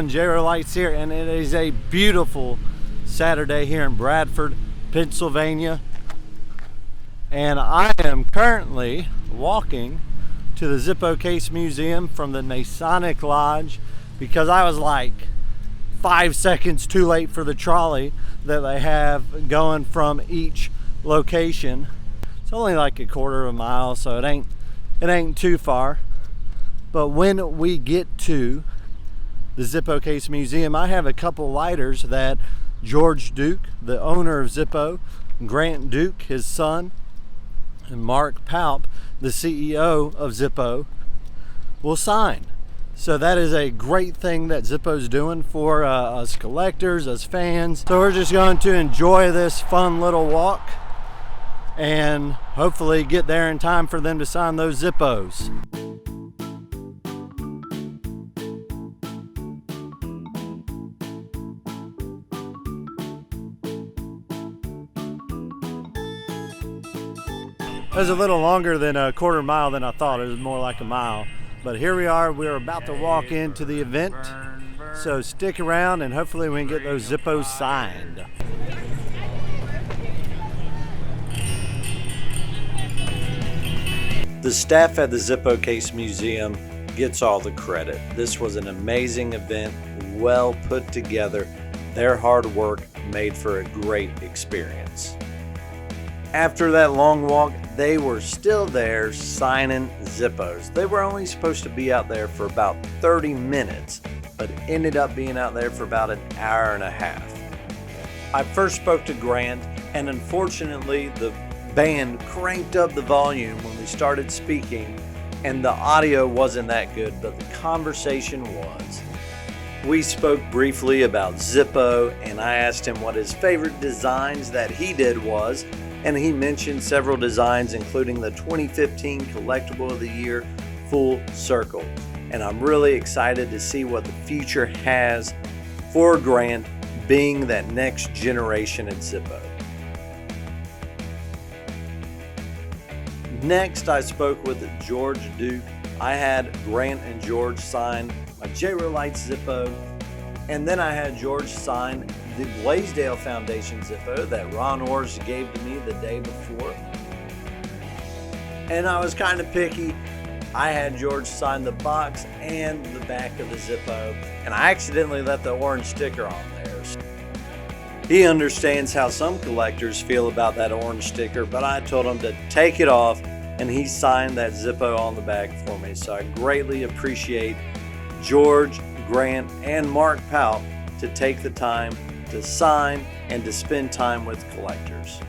everyone, JRO Lights here, and it is a beautiful Saturday here in Bradford, Pennsylvania. And I am currently walking to the Zippo Case Museum from the Masonic Lodge because I was like 5 seconds too late for the trolley that they have going from each location. It's only like a quarter of a mile, so it ain't too far. But when we get to the Zippo Case Museum, I have a couple lighters that George Duke, the owner of Zippo, Grant Duke, his son, and Mark Palp, the CEO of Zippo, will sign. So that is a great thing that Zippo's doing for us collectors, us fans. So we're just going to enjoy this fun little walk and hopefully get there in time for them to sign those Zippos. It was a little longer than a quarter mile than I thought. It was more like a mile. But here we are. We're about to walk into the event. So stick around and hopefully we can get those Zippos signed. The staff at the Zippo Case Museum gets all the credit. This was an amazing event, well put together. Their hard work made for a great experience. After that long walk, they were still there signing Zippos. They were only supposed to be out there for about 30 minutes, but ended up being out there for about an hour and a half. I first spoke to Grant, and unfortunately the band cranked up the volume when we started speaking, and the audio wasn't that good, but the conversation was. We spoke briefly about Zippo, and I asked him what his favorite designs that he did was, and he mentioned several designs, including the 2015 Collectible of the Year Full Circle. And I'm really excited to see what the future has for Grant being that next generation at Zippo. Next, I spoke with George Duke. I had Grant and George sign my JRO Lights Zippo, and then I had George sign the Blaisdell Foundation Zippo that Ron Orrs gave to me the day before. And I was kind of picky. I had George sign the box and the back of the Zippo, and I accidentally left the orange sticker on there. He understands how some collectors feel about that orange sticker, but I told him to take it off, and he signed that Zippo on the back for me. So I greatly appreciate George, Grant, and Mark Palp to take the time to sign and to spend time with collectors.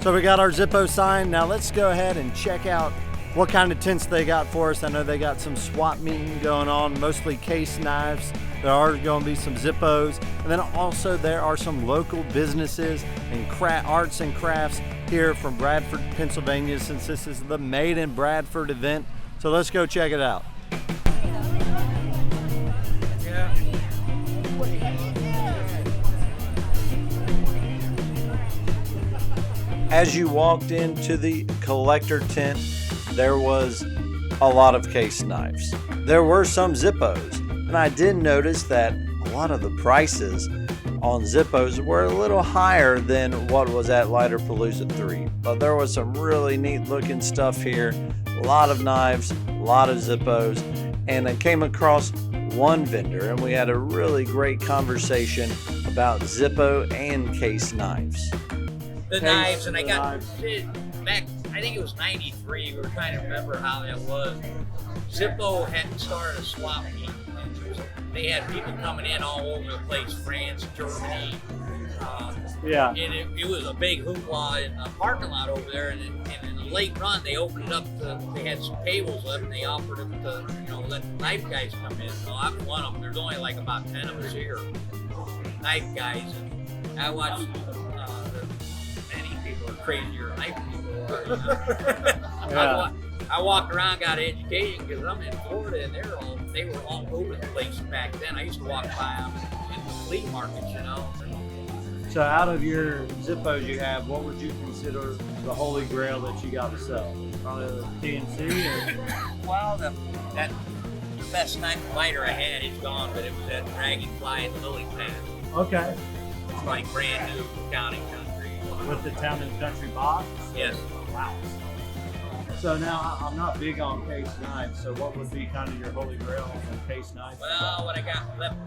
So we got our Zippo signed. Now let's go ahead and check out what kind of tints they got for us. I know they got some swap meeting going on, mostly case knives. There are going to be some Zippos, and then also there are some local businesses and arts and crafts here from Bradford, Pennsylvania, since this is the Made in Bradford event. So let's go check it out. As you walked into the collector tent, there was a lot of case knives. There were some Zippos, and I did notice that a lot of the prices on Zippos were a little higher than what was at Lighter Palooza 3. But there was some really neat looking stuff here, a lot of knives, a lot of Zippos, and I came across one vendor and we had a really great conversation about Zippo and case knives. The knives, and I got back, I think it was 93, we were trying to remember how that was. Zippo had started a swap meet, and they had people coming in all over the place, France, Germany. And it was a big hoopla in the parking lot over there, and in the late run, they opened it up they had some tables left, and they offered it to, let the knife guys come in. So I'm one of them. There's only like about 10 of us here, knife guys, and I watched crazier knife people are. I walked around, got an education because I'm in Florida, and they were all over the place back then. I used to walk by them in the flea markets, So out of your Zippos you have, what would you consider the holy grail that you got to sell? Probably the TNC or? Well, that best lighter I had. It's gone, but it was that Dragonfly in the lily pad. Okay. It's like brand new Town and Country. With the Town and Country box? Yes. Wow. So now I'm not big on case knives, so what would be kind of your holy grail on case knives? Well, what I got left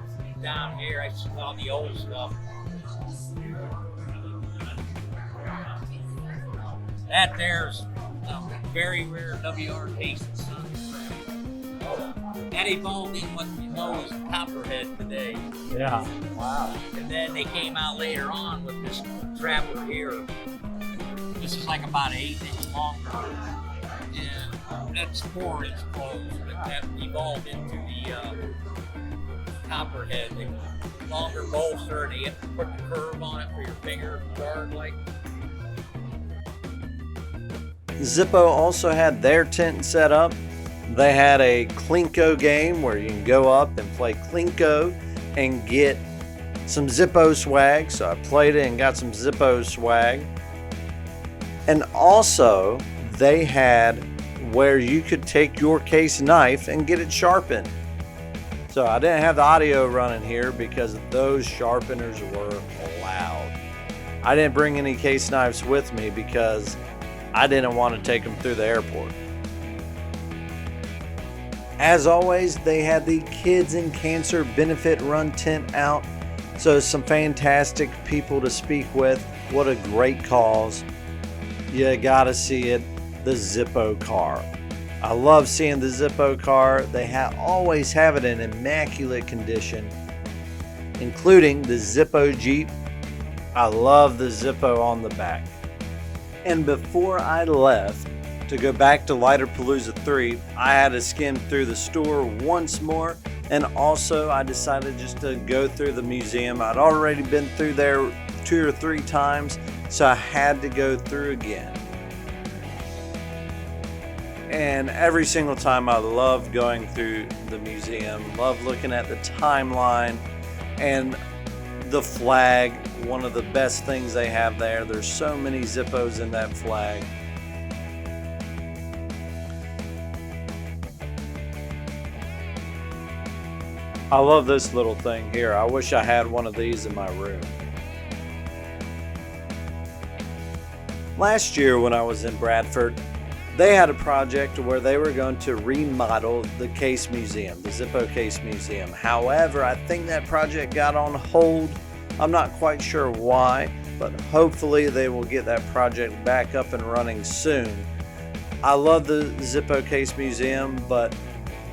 down here, I saw the old stuff. That there's a very rare WR case. That evolved in what you know is Copperhead today. Yeah. Wow. And then they came out later on with this Traveler here. This is like about 8 inches longer. And that's 4 inch closed. But that evolved into the Copperhead. The longer bolster, and you have to put the curve on it for your finger guard like. Zippo also had their tent set up. They had a Klinko game where you can go up and play Klinko and get some Zippo swag. So I played it and got some Zippo swag. And also they had where you could take your case knife and get it sharpened. So I didn't have the audio running here because those sharpeners were loud. I didn't bring any case knives with me because I didn't want to take them through the airport. As always, they had the Kids in Cancer Benefit Run tent out. So some fantastic people to speak with. What a great cause. You gotta see it. The Zippo car. I love seeing the Zippo car. They always have it in immaculate condition, including the Zippo Jeep. I love the Zippo on the back. And before I left to go back to Lighter Palooza 3, I had to skim through the store once more, and also I decided just to go through the museum. I'd already been through there 2 or 3 times, so I had to go through again. And every single time I love going through the museum, love looking at the timeline and the flag, one of the best things they have there. There's so many Zippos in that flag. I love this little thing here. I wish I had one of these in my room. Last year when I was in Bradford, they had a project where they were going to remodel the Case Museum, the Zippo Case Museum. However, I think that project got on hold. I'm not quite sure why, but hopefully they will get that project back up and running soon. I love the Zippo Case Museum, but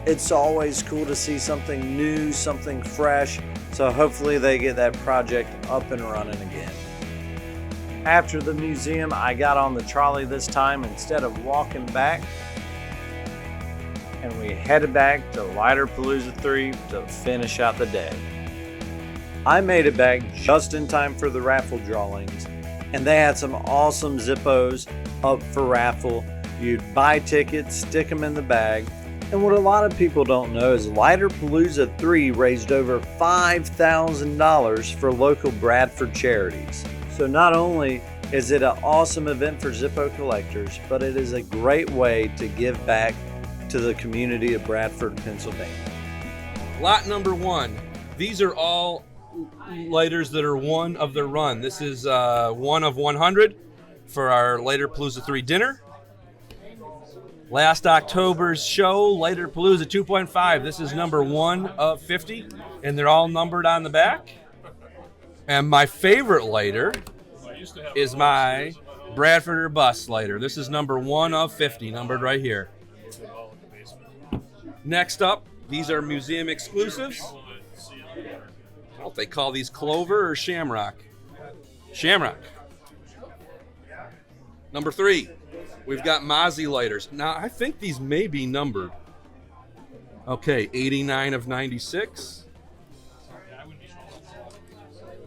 it's always cool to see something new, something fresh. So hopefully they get that project up and running again. After the museum, I got on the trolley this time instead of walking back, and we headed back to Lighter Palooza 3 to finish out the day. I made it back just in time for the raffle drawings, and they had some awesome Zippos up for raffle. You'd buy tickets, stick them in the bag, and what a lot of people don't know is Lighter Palooza 3 raised over $5,000 for local Bradford charities. So not only is it an awesome event for Zippo collectors, but it is a great way to give back to the community of Bradford, Pennsylvania. Lot number 1. These are all lighters that are one of the run. This is 1 of 100 for our Lighter Palooza 3 dinner. Last October's show, Lighter Palooza 2.5. This is number 1 of 50, and they're all numbered on the back. And my favorite lighter is my Bradford or Bust lighter. This is number 1 of 50, numbered right here. Next up, these are museum exclusives. I don't know if they call these Clover or Shamrock. Shamrock. Number 3, we've got Mozzie lighters. Now, I think these may be numbered. Okay, 89 of 96.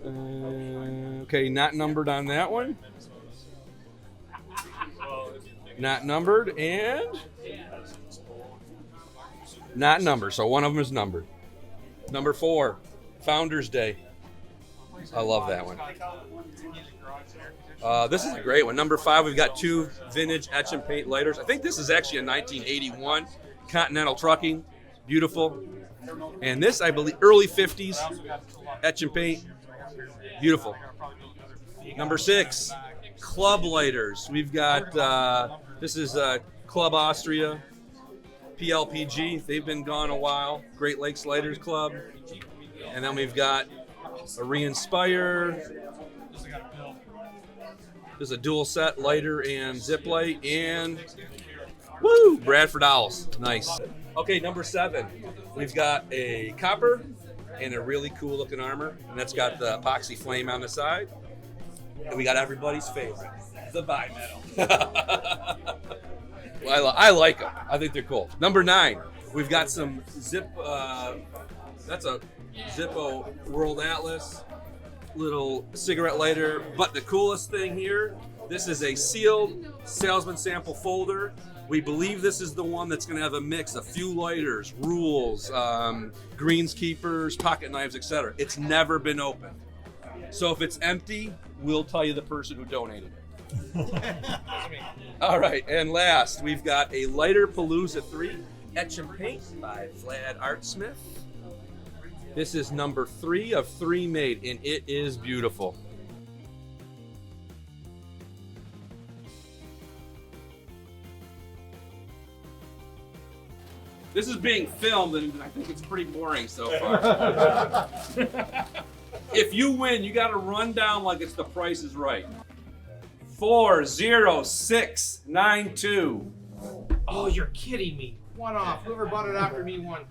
Okay, not numbered on that one. Not numbered and not numbered. So one of them is numbered. Number 4, Founders Day. I love that one. This is a great one. Number 5, we've got 2 vintage etch and paint lighters. I think this is actually a 1981 Continental Trucking. beautiful. And this, I believe, early 50s, etch and paint, beautiful. Number 6, club lighters. We've got, this is Club Austria, PLPG. They've been gone a while. Great Lakes Lighters Club. And then we've got a Re-Inspire. There's a dual set lighter and zip light, and woo, Bradford Owls. Nice. Okay, number 7. We've got a copper and a really cool looking armor, and that's got the epoxy flame on the side. And we got everybody's favorite, the bimetal. Well, I like them. I think they're cool. Number 9, we've got some that's a Zippo World Atlas little cigarette lighter. But the coolest thing here, this is a sealed salesman sample folder. We believe this is the one that's going to have a mix of few lighters, rules, greenskeepers, pocket knives, etc. It's never been opened. So if it's empty, we'll tell you the person who donated it. All right, and last, we've got a Lighter Palooza 3 etch and paint by Vlad Artsmith. This is number 3 of 3 made, and it is beautiful. This is being filmed, and I think it's pretty boring so far. If you win, you got to run down like it's The Price is Right. 40692. Oh, you're kidding me. One off. Whoever bought it after me won.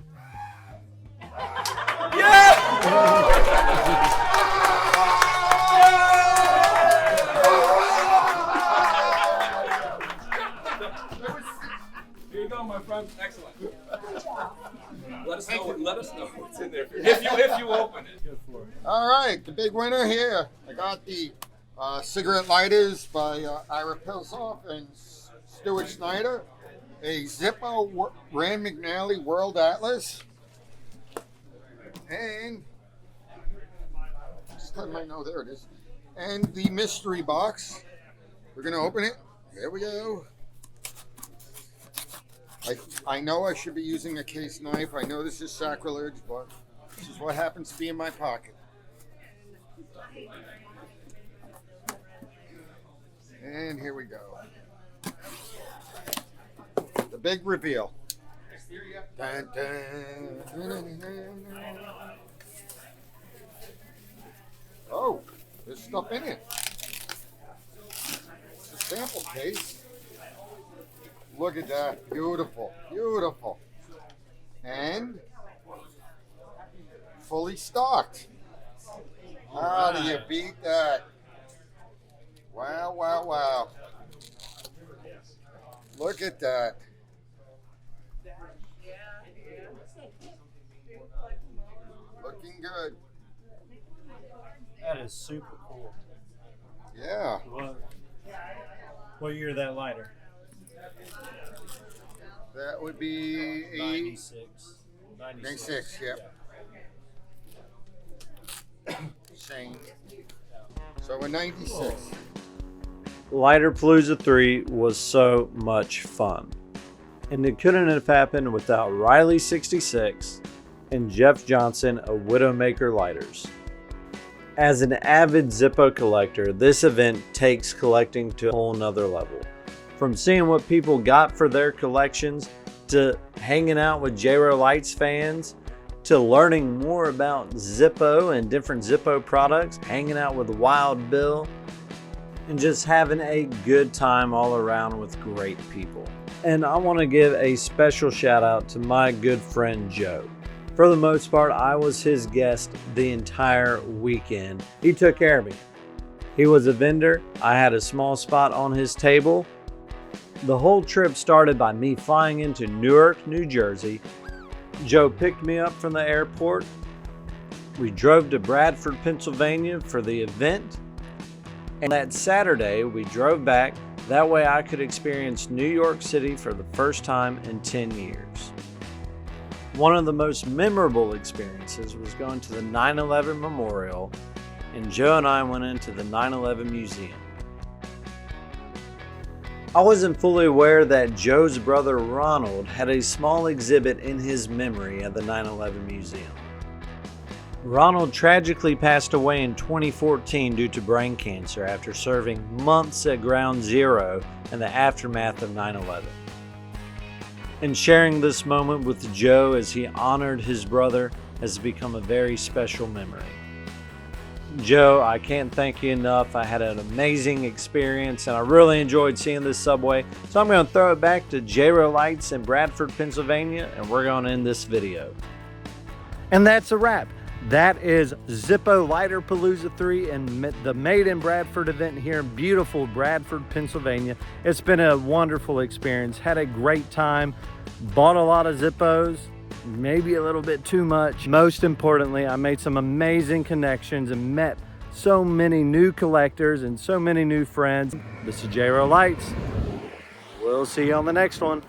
Here you go, my friend. Excellent. Let us know what's in there if you open it. All right, the big winner here. I got the cigarette lighters by Ira Pilsoff and Stuart Snyder. A Zippo Rand McNally World Atlas. And just let me know, there it is. And the mystery box. We're gonna open it. There we go. I know I should be using a case knife. I know this is sacrilege, but this is what happens to be in my pocket. And here we go. The big reveal. Dun, dun, dun, dun, dun. Oh, there's stuff in it. It's a sample case. Look at that. Beautiful. Beautiful. And fully stocked. How do you beat that? Wow, wow, wow. Look at that. Looking good. That is super cool. Yeah. What year that lighter? That would be 96. 96, yep. Same. So in 96. Lighter Palooza 3 was so much fun. And it couldn't have happened without Rileys66 and Jeff Johnson of Widowmaker Lighters. As an avid Zippo collector, this event takes collecting to a whole nother level. From seeing what people got for their collections, to hanging out with JRO Lights fans, to learning more about Zippo and different Zippo products, hanging out with Wild Bill, and just having a good time all around with great people. And I want to give a special shout out to my good friend Joe. For the most part, I was his guest the entire weekend. He took care of me. He was a vendor. I had a small spot on his table. The whole trip started by me flying into Newark, New Jersey. Joe picked me up from the airport. We drove to Bradford, Pennsylvania for the event. And that Saturday, we drove back. That way I could experience New York City for the first time in 10 years. One of the most memorable experiences was going to the 9/11 Memorial, and Joe and I went into the 9/11 Museum. I wasn't fully aware that Joe's brother Ronald had a small exhibit in his memory at the 9/11 Museum. Ronald tragically passed away in 2014 due to brain cancer after serving months at Ground Zero in the aftermath of 9/11. And sharing this moment with Joe as he honored his brother has become a very special memory. Joe, I can't thank you enough. I had an amazing experience and I really enjoyed seeing this subway. So I'm going to throw it back to JRO Lights in Bradford, Pennsylvania, and we're going to end this video. And that's a wrap. That is Zippo Lighter Palooza 3 and the Made in Bradford event here in beautiful Bradford, Pennsylvania. It's been a wonderful experience. Had a great time. Bought a lot of Zippos, maybe a little bit too much. Most importantly, I made some amazing connections and met so many new collectors and so many new friends. This is JRO Lights. We'll see you on the next one.